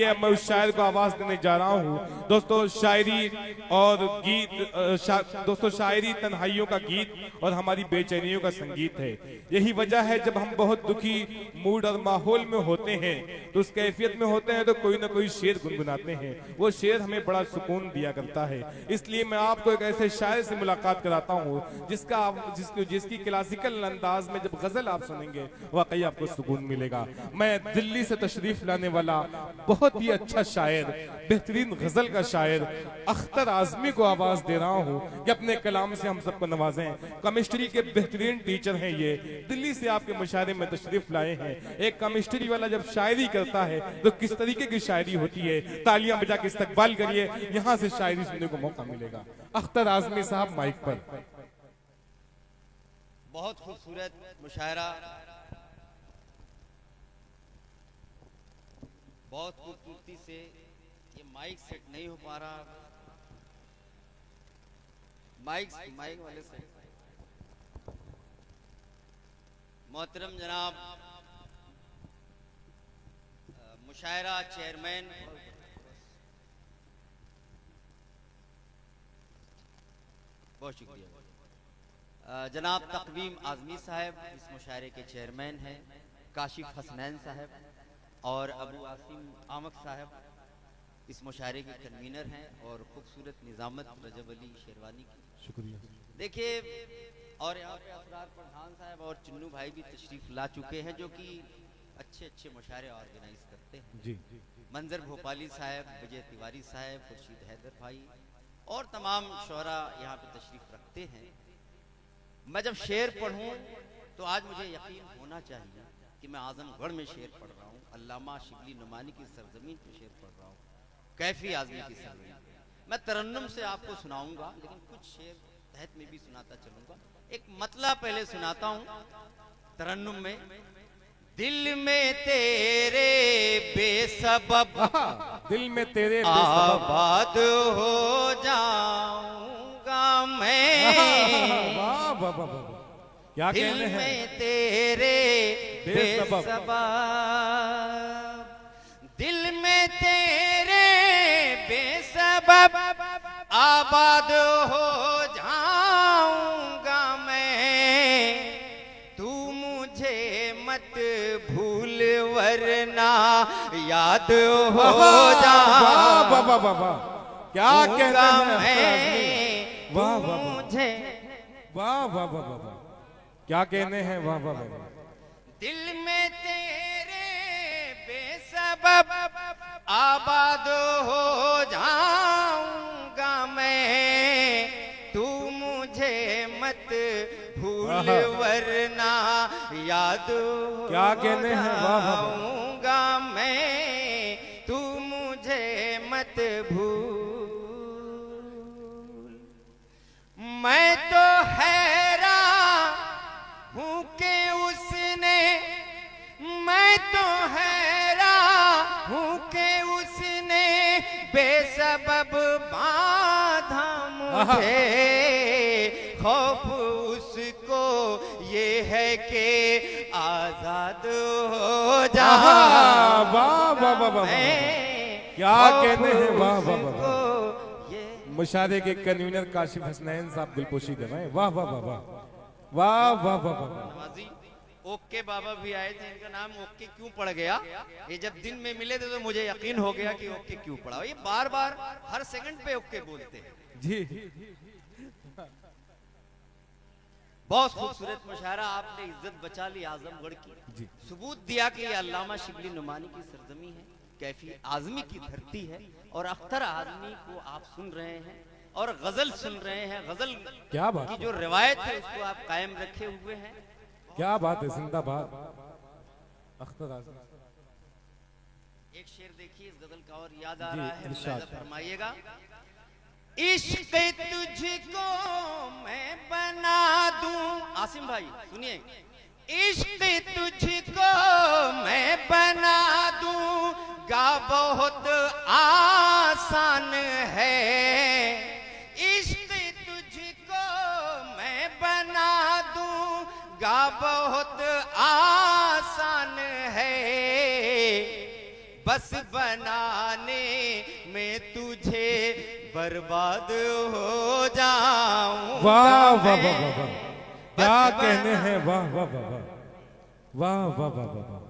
आइए मैं उस शायर को आवाज देने जा रहा हूँ। दोस्तों शायरी और गीत दोस्तों शायरी तन्हाइयों का गीत और हमारी बेचैनियों का संगीत है। यही वजह है जब हम बहुत दुखी मूड और माहौल में होते हैं तो उस कैफियत में होते हैं तो कोई ना कोई शेर गुनगुनाते हैं। वो शेर हमें बड़ा सुकून दिया करता है। इसलिए मैं आपको एक ऐसे शायर से मुलाकात कराता हूँ जिसकी क्लासिकल अंदाज में जब गजल आप सुनेंगे वाकई आपको सुकून मिलेगा। मैं दिल्ली से तशरीफ लाने वाला बहुत ही अच्छा शायर, बेहतरीन गजल का शायर अख्तर आजमी को आवाज दे रहा हूँ कि अपने कलाम से हम सबको नवाजें। केमिस्ट्री के बेहतरीन टीचर हैं ये, दिल्ली से आपके मुशायरे में तशरीफ लाए हैं। एक केमिस्ट्री वाला जब शायरी करता है तो किस तरीके की शायरी होती है, तालियां बजा के इस्तकबाल करिए, यहाँ से शायरी सुनने को मौका मिलेगा। अख्तर आजमी साहब माइक पर। बहुत खूबसूरत मुशायरा, बहुत खूबसूरती से। ये माइक सेट नहीं हो पा रहा, माइक वाले से। मोहतरम जनाब मुशायरा चेयरमैन बहुत शुक्रिया। जनाब तकवीम आजमी साहब इस मुशायरे के चेयरमैन हैं, काशिफ हसनैन साहब और अबू आसिम आमक साहब इस मुशायरे के कन्वीनर हैं और खूबसूरत निजामत रजब अली शेरवानी की शुक्रिया। देखिए और यहाँ पे असरार प्रधान साहब और चिन्नू भाई भी तशरीफ ला चुके हैं जो कि अच्छे मुशायरे ऑर्गेनाइज करते हैं जी। मंजर भोपाली साहब, विजय तिवारी साहब, खुर्शीद हैदर भाई और तमाम शोरा यहाँ पे तशरीफ रखते हैं। मैं जब शेर पढ़ूं तो आज मुझे यकीन होना चाहिए कि मैं आजमगढ़ में शेर पढ़ रहा हूँ, अल्लामा शिबली नुमानी की सरजमीन पे शेर पढ़ रहा हूँ, कैफी आजमी की सरजमीन पे। मैं तरन्नुम से आपको सुनाऊंगा लेकिन कुछ शेर तहत में भी सुनाता चलूंगा। एक मतला पहले सुनाता हूँ तरन्नुम में। दिल में तेरे बेसबब दिल में तेरे आबाद हो जाऊंगा मैं। वाह वाह वाह वाह, क्या कहने हैं। दिल में तेरे बेसबब, दिल में तेरे बेसबब आबाद हो जाऊंगा मैं। तू मुझे मत भूल वरना याद हो जा। वाह वाह वाह वाह, क्या कहना है। वाह वाह मुझे वाह वाह वाह वाह, क्या कहने हैं। वाह वाह वाह। दिल में तेरे बेसबब आबाद हो जाऊंगा मैं। तू मुझे मत भूल वरना याद हो क्या कहने हैं। वाह वाह वाह, जाऊंगा मैं। तू मुझे मत भूल। मैं तो हैरान हूँ कि उसने, मैं तो हैरान हूँ कि उसने बेसबब बांधा मुझे। खौफ उसको ये है कि आजाद हो जा। वाह वाह वाह वाह, क्या कहने हैं। वाह वाह वाह, मुशायरे के कन्वीनर काशिफ हसनैन साहब दिलपोशी कर रहे हैं। वाह वाह वाह वाह वाह वाह वाह वाह। ओके बाबा भी आए थे, इनका नाम ओके क्यों पड़ गया, ये जब दिन में मिले थे तो मुझे यकीन हो गया कि ओके क्यों पड़ा। ये बार बार हर सेकंड पे ओके बोलते हैं जी। बहुत खूबसूरत मुशायरा, आपने इज्जत बचा ली आजमगढ़ की, सबूत दिया कि ये अल्लामा शिबली नुमानी की सरजमी है, कैफी आजमी की धरती है। और अख्तर आजमी को आप सुन रहे हैं और गजल सुन रहे हैं। गजल क्या बात की जो रिवायत है उसको आप कायम रखे हुए हैं। क्या बात है, जिंदाबाद अख्तर आजमी। एक शेर देखिए इस गजल का और याद आ रहा है, इरशाद फरमाइएगा। इश्क तुझको मैं बना दूं, आसिम भाई सुनिए। इश्क तुझको मैं बना दूंगा बहुत आसान है। इश्क तुझको मैं बना दूंगा बहुत आसान है। बस बनाने में तुझे बर्बाद हो जाऊं। वाह वाह वाह वाह वाह, क्या कहने हैं, वाह वाह वाह वाह वाह वाह वाह वाह।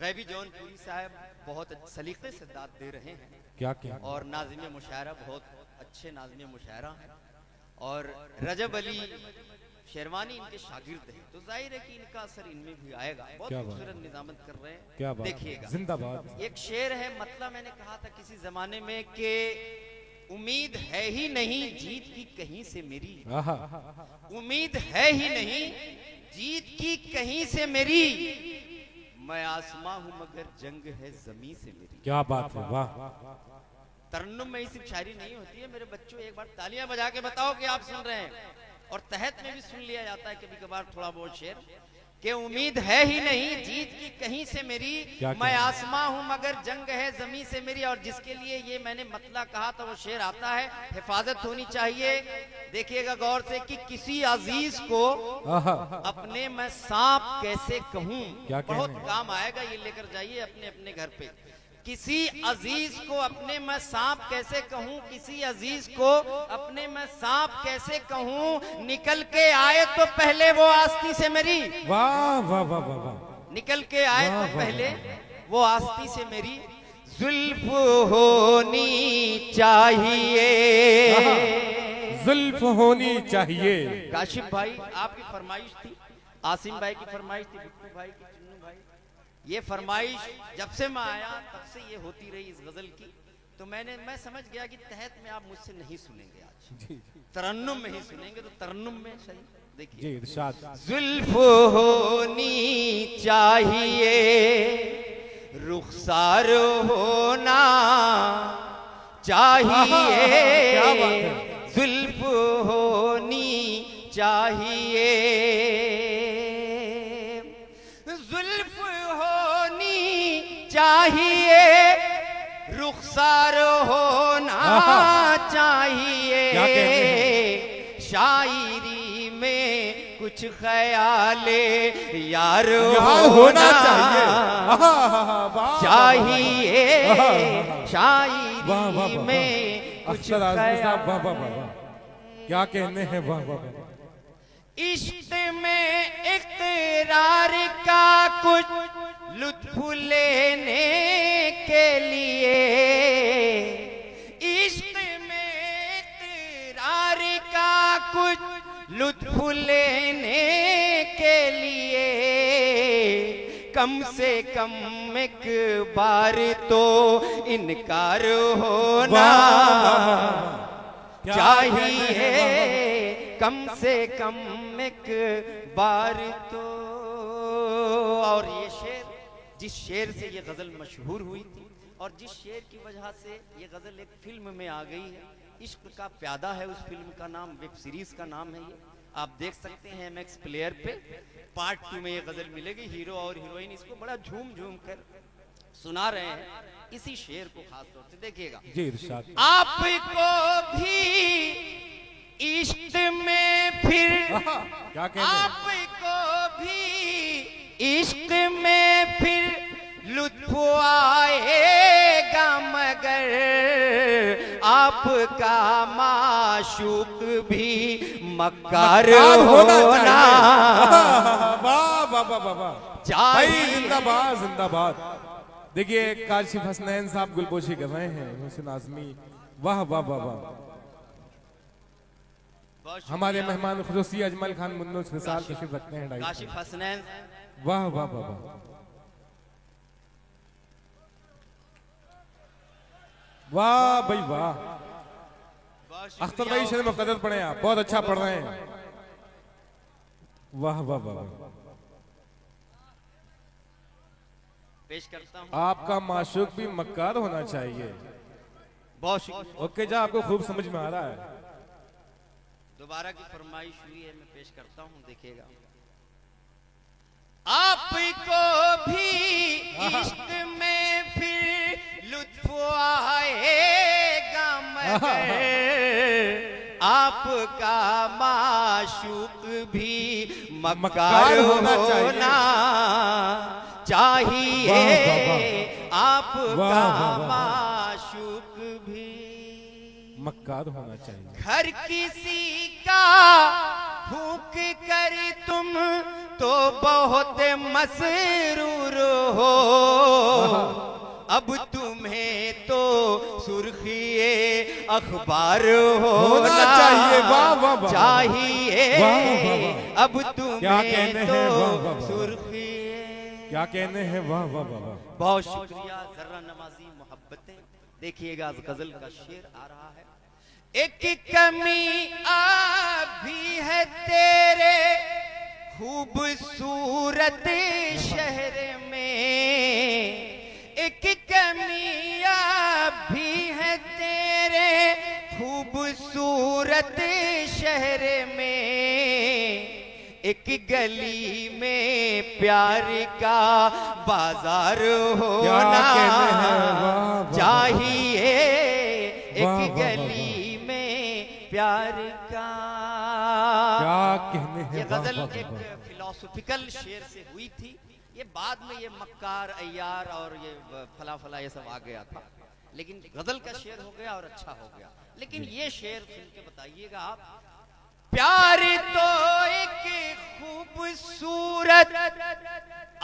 गैबी जौनपुरी साहब बहुत सलीके से दाद दे रहे हैं, क्या क्या। और नाज़िम मुशायरा बहुत अच्छे नाज़िम मुशायरा हैं, और रजब अली शेरवानी इनके शागिर्द हैं, तो जाहिर है कि इनका असर इनमें भी आएगा। बहुत खूबसूरत निजामत कर रहे हैं, क्या बात, देखिएगा। जिंदाबाद। एक शेर है, मतलब मैंने कहा था किसी जमाने में कि उम्मीद है ही नहीं जीत की कहीं से मेरी, उम्मीद है ही नहीं जीत की कहीं से मेरी, मैं आसमां हूं मगर जंग है जमीन से मेरी। क्या बात है, वाह। तरन्नुम में ही सिर्फ शायरी नहीं होती है मेरे बच्चों, एक बार तालियां बजा के बताओ कि आप सुन रहे हैं, और तहत में भी सुन लिया जाता है कभी कभार थोड़ा बहुत शेर, कि उम्मीद है ही नहीं जीत की कहीं से मेरी, मैं आसमां हूं मगर जंग है जमीन से मेरी। और जिसके लिए ये मैंने मतला कहा था वो शेर आता है, हिफाजत होनी चाहिए। देखिएगा गौर से कि किसी अजीज को अपने मैं सांप कैसे कहूं, बहुत काम आएगा, ये लेकर जाइए अपने अपने घर पे। किसी अजीज को अपने मैं सांप कैसे कहूं, किसी अजीज को अपने मैं सांप कैसे कहूं, निकल के आए तो पहले वो आस्ती से मेरी। वाह वाह वाह वाह वाह। निकल के आए तो पहले वो आस्ती से मेरी, जुल्फ होनी चाहिए, जुल्फ होनी चाहिए। काशिफ भाई आपकी फरमाइश थी, आसिम भाई की फरमाइश थी, बिट्टू भाई की, चुन्नू भाई, ये फरमाइश जब से मैं आया तब से ये होती रही इस गजल की। तो मैं समझ गया कि तहत में आप मुझसे नहीं सुनेंगे आज, तरन्नुम में ही सुनेंगे, तो तरन्नुम में सही। देखिए जुल्फ होनी चाहिए, रुखसार होना चाहिए, जुल्फ होनी चाहिए, जुल्फ होनी चाहिए, रुखसार होना चाहिए, शायरी में कुछ ख्याले यार होना चाहिए, शायरी में कुछ ख्याले। क्या कहने हैं, वाह वाह। इश्क में इकरार का कुछ लुत्फ लेने के लिए, इश्क में इकरार का कुछ लुत्फ लेने के लिए, कम से कम एक बार तो इनकार होना चाहिए, कम से कम एक बार तो। और ये शेर, जिस शेर से ये गजल मशहूर हुई थी और जिस शेर की वजह से ये गजल एक फिल्म में आ गई है, इश्क का प्यादा है उस फिल्म का नाम, वेब सीरीज का नाम है ये, आप देख सकते हैं MX प्लेयर पे। पार्ट 2 में ये गजल मिलेगी, हीरो और हीरोइन इसको बड़ा झूम झूम कर सुना रहे हैं, इसी शेर को खास तौर से देखिएगा। आपको भी इश्क में फिर, आपको भी इश्क में फिर लुत्फ आएगा, मगर आपका माशूक भी मक्कार होना चाहिए। जिंदाबाद जिंदाबाद। देखिए काशिफ हसनैन साहब गुलपोशी कर रहे हैं, मोहसिन आजमी, वाह वाह वाह वाह। हमारे मेहमान खुसूसी अजमल खान मुन्नो साल तशरीफ रखते हैं, काशिफ हसनैन, वाह वाह वाह वाह वाह भाई वाह। अख्तर भाई शेर मुक़द्दर पढ़े आप, बहुत अच्छा पढ़ रहे हैं, वाह वाह वाह। पेश करता हूं, आपका माशूक भी मक्कार होना चाहिए। बहुत शुक्रिया। ओके जा, आपको खूब समझ में आ रहा है। दोबारा की फरमाइश हुई है, मैं पेश करता हूं, देखिएगा। आपको भी इश्क में फिर लुत्फ आएगा, मगर आपका माशूक भी मक्कार होना चाहिए आपका वाह, वाह, वाह। माशूक भी। मक्कार होना चाहिए। घर किसी का फूक कर तुम तो बहुत मसरूर हो, अब तुम्हें तो सुर्खिए अखबार होना चाहिए। वाह वाह वाह, चाहिए। वाह, वाह, वाह। अब क्या कहने तुम्हें हैं, वाह, वाह, तो वाह। सुर्खिए। क्या कहने हैं, वाह वाह वाह वाह। बहुत शुक्रिया जर्रा नवाजी मोहब्बतें। देखिएगा गजल का शेर आ रहा है। एक कमी भी है तेरे खूबसूरत शहर में, एक कमिया भी है तेरे खूबसूरत शहर में, एक गली में प्यार का बाजार होना चाहिए, एक गली में प्यार का। क्या कहने हैं, ये वाह, गजल वाह, एक वाह। फिलोसॉफिकल शेर से हुई थी। ये बाद में ये मक्कार अय्यार और ये फला फला ये सब आ गया था, लेकिन गजल का शेर हो गया और अच्छा हो गया। लेकिन ये शेर सुन के बताइएगा आप। प्यार तो एक खूबसूरत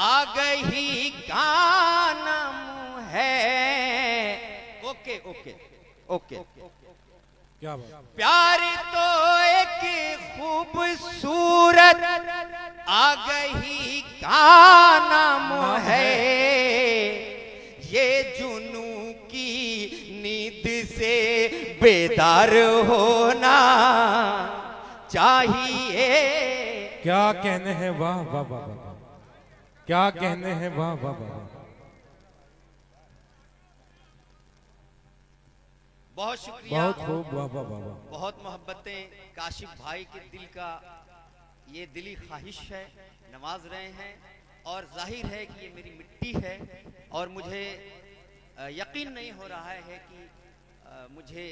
आ गई का नाम है। Okay okay okay. क्या बात। प्यार तो एक खूबसूरत आ गई का नाम है, ये जुनू की नींद से बेदार होना चाहिए। क्या कहने हैं, वाह वाह वाह वाह। क्या कहने हैं, वाह वाह वाह। बहुत शुक्रिया, बहुत खूब, वाह वाह वाह वाह। बहुत मोहब्बतें। काशिफ भाई के दिल का ये दिली ख्वाहिश है, नवाज रहे हैं, और जाहिर है कि ये मेरी मिट्टी है, और मुझे यकीन नहीं हो रहा है कि मुझे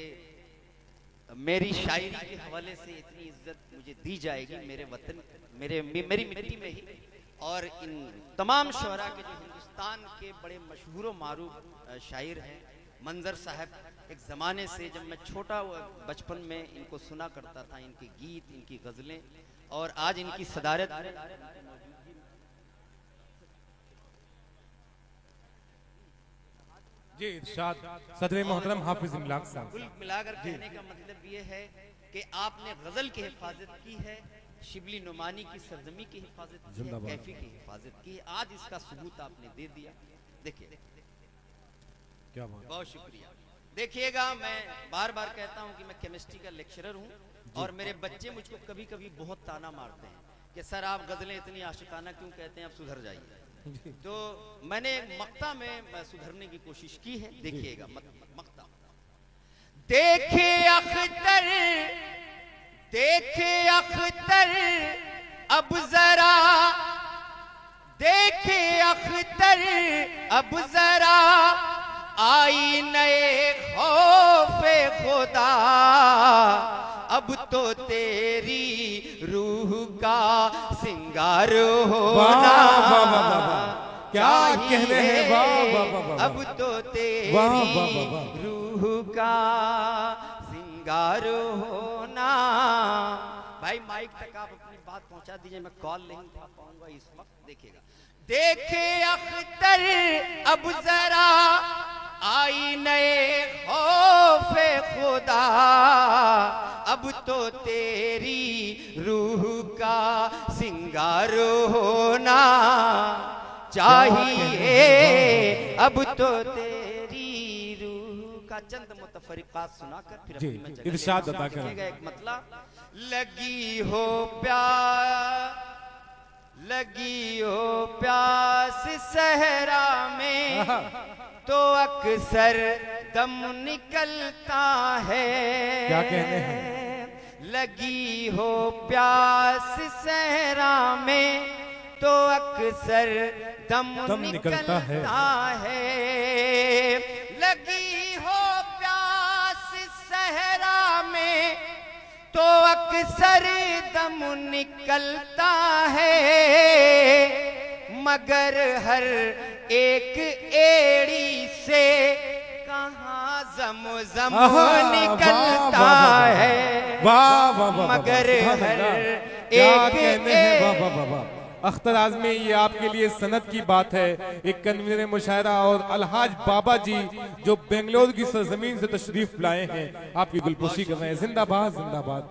मेरी शायरी के हवाले से इतनी इज्जत मुझे दी जाएगी मेरे वतन, मेरी मिट्टी में ही। और इन तमाम शुअरा के जो हिंदुस्तान के बड़े मशहूर मारूफ शायर हैं, मंजर साहब, एक ज़माने से जब मैं छोटा बचपन में इनको सुना करता था, इनके गीत, इनकी गज़लें, और आज इनकी सदारत जी इरशाद सदर मोहतरम हाफिज इमलाक साहब। कुल मिलाकर कहने का मतलब ये है कि आपने गज़ल की हिफाजत की है, शिबली नुमानी की सरजमी की हिफाजत की है, कैफी की हिफाजत की है। आज इसका सबूत आपने दे दिया। देखिए क्या बात। बहुत शुक्रिया। देखिएगा, मैं बार बार कहता हूं कि मैं केमिस्ट्री का लेक्चरर हूं, और मेरे बच्चे मुझको कभी कभी बहुत ताना मारते हैं कि सर आप गज़लें इतनी आशिकाना क्यों कहते हैं, आप सुधर जाइए। तो मैंने मक्ता में सुधरने की कोशिश की है। देखिएगा मक्ता। देखे अख्तर, देखे अख्तर अब जरा, देखे अख्तर अब जरा, आई नए खौफे खुदा, अब तो तेरी रूह का सिंगार होना क्या कहने हैं, वाह वाह वाह। अब तो तेरी रूह का सिंगार होना। भाई माइक तक आप अपनी बात पहुंचा दीजिए, मैं कॉल नहीं उठा पाऊंगा इस वक्त। देखिएगा, देखे अख्तर अब जरा, आई नए खौफे खुदा, अब तो तेरी रूह का सिंगार होना चाहिए, अब तो तेरी रूह का। चंद मुतफरिकात सुनाकर फिर अपनी मैं इरशाद अता करें। एक मतलब, लगी हो प्यास, लगी हो प्यास सहरा में, तो अक्सर दम निकलता है। क्या कहने हैं। लगी हो प्यास सहरा में, तो अक्सर दम निकलता है। लगी हो प्यास सहरा में, तो अक्सर दम निकलता है। मगर हर एक एड़ी से कहाँ ज़म निकलता है। वाह वाह वाह, मगर हर क्या एक कहने हैं, वाह वाह वाह वाह। अख्तर आज़मी, ये आपके लिए सनत की बात है। एक कन्वीनर मुशायरा और अलहाज बाबा जी जो बेंगलोर की सरजमीन से तशरीफ लाए हैं, आपकी गुलपोशी कर रहे हैं। जिंदाबाद जिंदाबाद।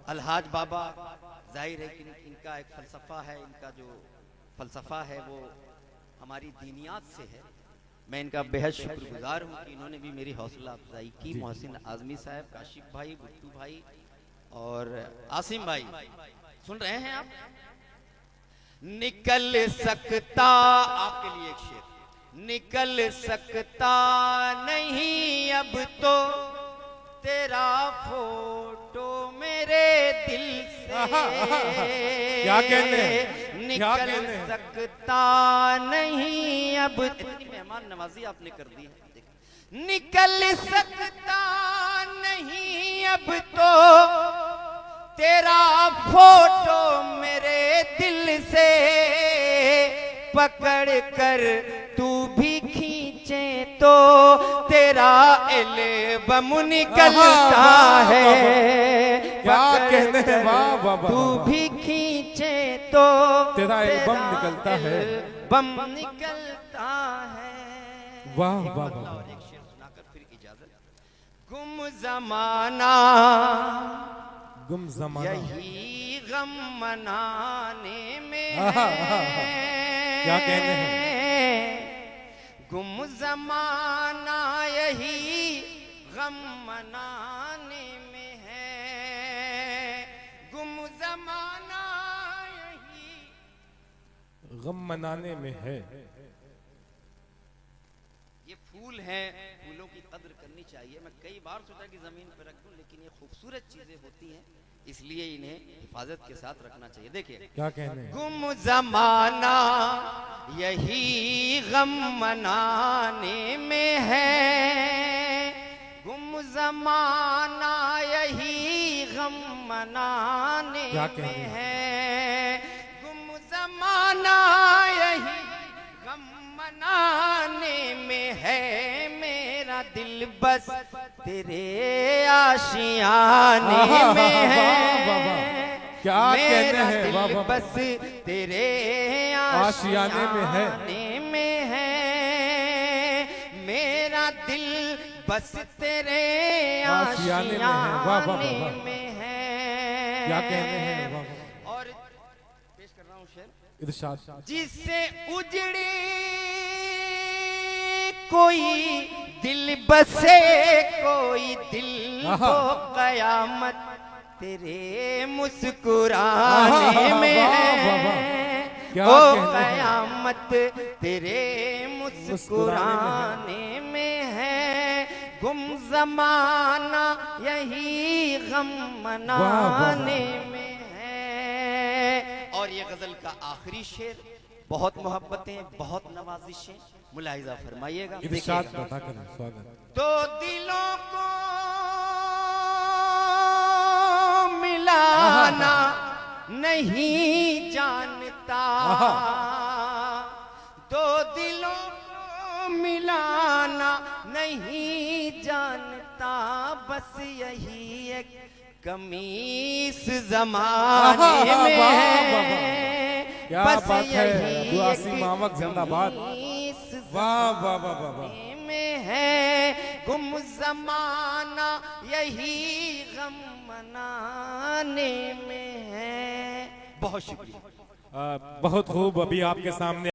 अलहाज बाबा, जाहिर है कि इनका एक फलसफा है, इनका जो फलसफा है वो हमारी दीनियात से है। मैं इनका बेहद शुक्रगुजार हूँ कि इन्होंने भी मेरी हौसला अफजाई की। मोहसिन आज़मी साहब, काशिफ भाई, बुट्टू भाई और आसिम भाई, सुन रहे हैं आप? निकल सकता, आपके लिए एक शेर, निकल सकता नहीं अब तो तेरा फोटो मेरे दिल से। क्या कहने हैं? निकल सकता नहीं अब, इतनी मेहमान नवाजी आपने कर दी है। निकल सकता नहीं अब तो तेरा फोटो मेरे दिल से, पकड़ कर तू भी खींचे तो तेरा एल्बम निकलता है। क्या कहने हैं, वाह वाह वाह। तू भी खींचे तो तेरा एल्बम निकलता है, एल्बम निकलता है। वाह वाह वाह। और एक शेर सुनाकर फिर इजाजत। गुम ज़माना गुम ज़माना, यही गम मनाने में क्या कहने हैं? गुम ज़माना यही गम मनाने में है। गुम ज़माना यही गम मनाने में है। ये फूल हैं, फूलों की कद्र करनी चाहिए। मैं कई बार सोचा कि जमीन पर रख दूं, लेकिन ये खूबसूरत चीजें होती हैं, इसलिए इन्हें हिफाजत के साथ रखना चाहिए। देखिए क्या कहने हैं? गुम ज़माना यही गम मनाने में है। गुम ज़माना यही गम मनाने में है। गुम ज़माना यही गम मनाने में है। मेरा दिल बस तेरे आशियाने में है। क्या कहने हैं? मेरा दिल बस तेरे आशियाने में है। मेरा दिल बस तेरे आशियाने में है। क्या कहने हैं? वाह। और पेश कर रहा हूँ शेर। इरशाद। जिससे उजड़ी कोई दिल बसे, कोई दिल को कयामत तेरे मुस्कुराने में है। ओ कयामत तेरे मुस्कुराने में है। गुम ज़माना यही गम मनाने में है। और ये गजल का आखिरी शेर, बहुत मोहब्बतें, बहुत नवाजिशें, मुलाहिजा फरमाइएगा। इरशाद बता कर स्वागत। तो दिलों को मिलाना नहीं जानता, दो दिलों को मिलाना नहीं जानता, बस यही एक कमी इस ज़माने में है। क्या बस बात है, यही दुआसी मामक जिंदाबाद। वाह वाह वाह वाह वाह। में है। गुम ज़माना यही गम मनाने में है। बहुत शुक्रिया। बहुत खूब। अभी आपके सामने